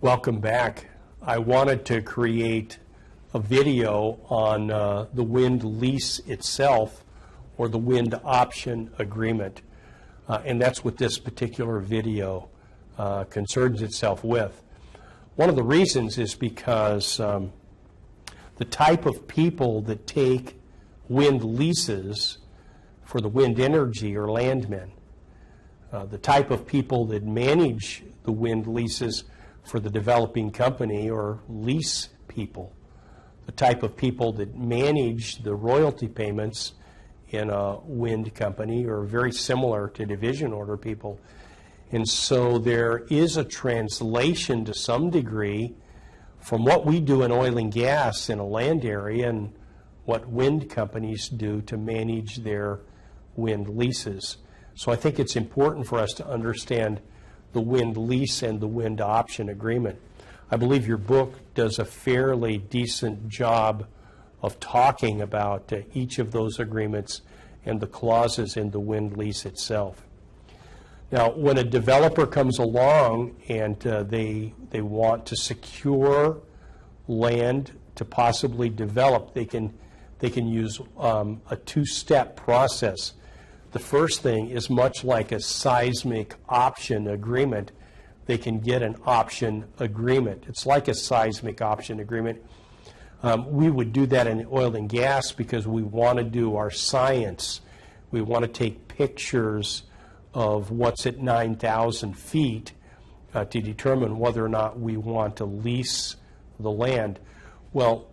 Welcome back. I wanted to create a video on the wind lease itself, or the wind option agreement. And that's what this particular video concerns itself with. One of the reasons is because the type of people that take wind leases for the wind energy are landmen. The type of people that manage the wind leases for the developing company or lease people. The type of people that manage the royalty payments in a wind company are very similar to division order people. And so there is a translation to some degree from what we do in oil and gas in a land area and what wind companies do to manage their wind leases. So I think it's important for us to understand the wind lease and the wind option agreement. I believe your book does a fairly decent job of talking about each of those agreements and the clauses in the wind lease itself. Now, when a developer comes along and they want to secure land to possibly develop, they can use a two-step process. The first thing is much like a seismic option agreement. They can get an option agreement. It's like a seismic option agreement. We would do that in oil and gas because we want to do our science. We want to take pictures of what's at 9,000 feet to determine whether or not we want to lease the land. Well,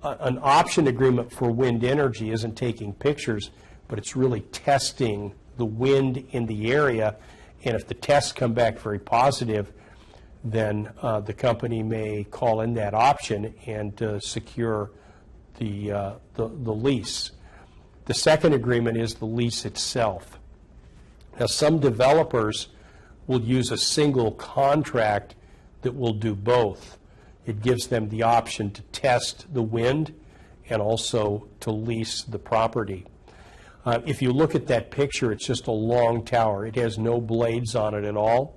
an option agreement for wind energy isn't taking pictures, but it's really testing the wind in the area. And if the tests come back very positive, then the company may call in that option and secure the lease. The second agreement is the lease itself. Now, some developers will use a single contract that will do both. It gives them the option to test the wind and also to lease the property. If you look at that picture, it's just a long tower. It has no blades on it at all.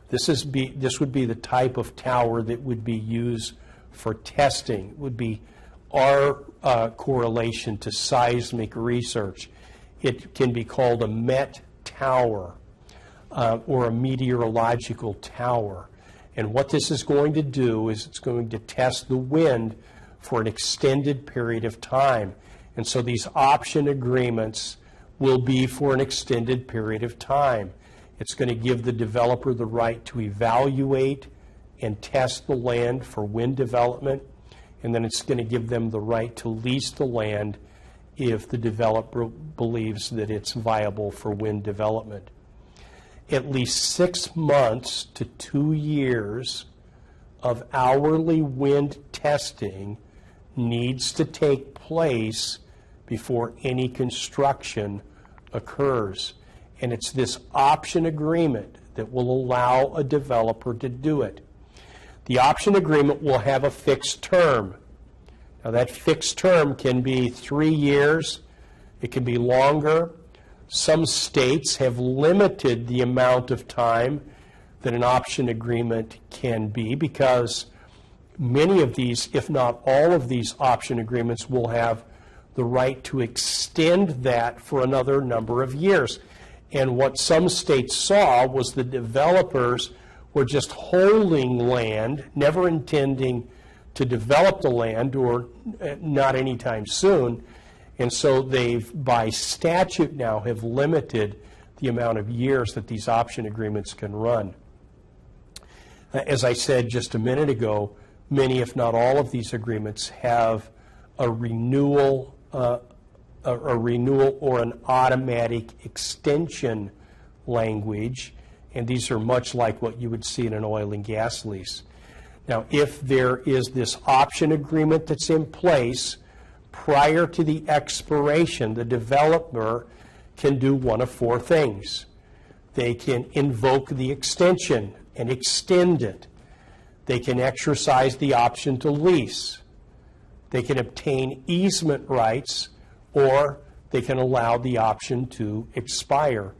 This would be the type of tower that would be used for testing. It would be our correlation to seismic research. It can be called a MET tower or a meteorological tower. And what this is going to do is it's going to test the wind for an extended period of time. And so these option agreements will be for an extended period of time. It's going to give the developer the right to evaluate and test the land for wind development, and then it's going to give them the right to lease the land if the developer believes that it's viable for wind development. At least 6 months to 2 years of hourly wind testing needs to take place before any construction occurs. And it's this option agreement that will allow a developer to do it. The option agreement will have a fixed term. Now, that fixed term can be 3 years. It can be longer. Some states have limited the amount of time that an option agreement can be because many of these, if not all of these option agreements, will have the right to extend that for another number of years. And what some states saw was the developers were just holding land, never intending to develop the land or not anytime soon. And so they've, by statute now, have limited the amount of years that these option agreements can run. As I said just a minute ago, many, if not all of these agreements have a renewal or an automatic extension language, and these are much like what you would see in an oil and gas lease. Now, if there is this option agreement that's in place prior to the expiration, the developer can do one of four things. They can invoke the extension and extend it. They can exercise the option to lease. They can obtain easement rights, or they can allow the option to expire.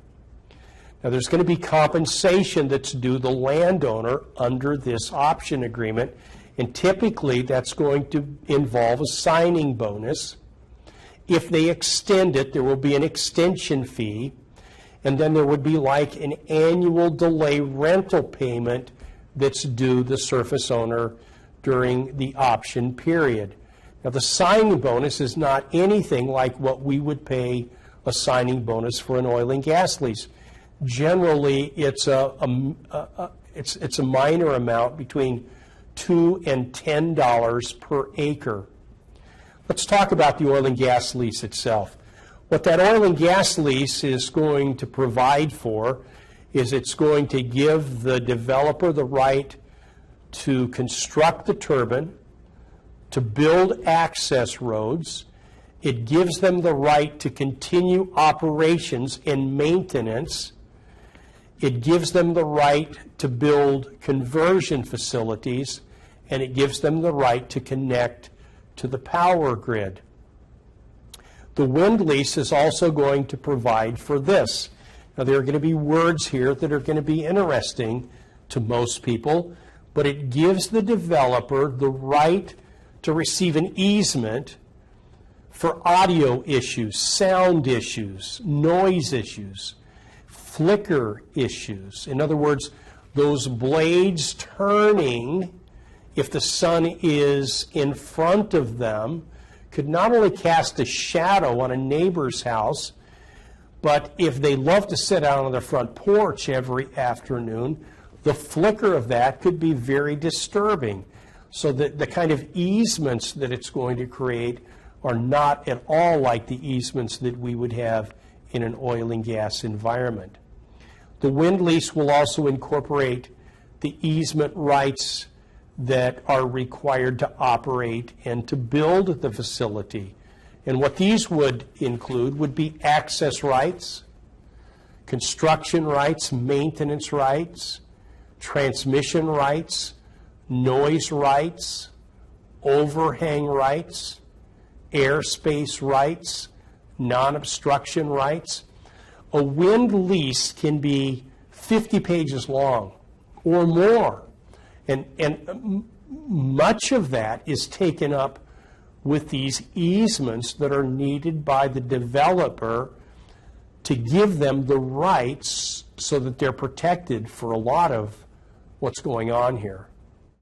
Now, there's going to be compensation that's due the landowner under this option agreement, and typically that's going to involve a signing bonus. If they extend it, there will be an extension fee, and then there would be like an annual delay rental payment that's due the surface owner during the option period. Now, the signing bonus is not anything like what we would pay a signing bonus for an oil and gas lease. Generally, it's a minor amount, between $2 and $10 per acre. Let's talk about the oil and gas lease itself. What that oil and gas lease is going to provide for is it's going to give the developer the right to construct the turbine, to build access roads. It gives them the right to continue operations and maintenance. It gives them the right to build conversion facilities, and it gives them the right to connect to the power grid. The wind lease is also going to provide for this. Now, there are going to be words here that are going to be interesting to most people, but it gives the developer the right to receive an easement for audio issues, sound issues, noise issues, flicker issues. In other words, those blades turning, if the sun is in front of them, could not only cast a shadow on a neighbor's house, but if they love to sit out on their front porch every afternoon, the flicker of that could be very disturbing. So that the kind of easements that it's going to create are not at all like the easements that we would have in an oil and gas environment. The wind lease will also incorporate the easement rights that are required to operate and to build the facility. And what these would include would be access rights, construction rights, maintenance rights, transmission rights, noise rights, overhang rights, airspace rights, non-obstruction rights. A wind lease can be 50 pages long or more. And much of that is taken up with these easements that are needed by the developer to give them the rights so that they're protected for a lot of what's going on here.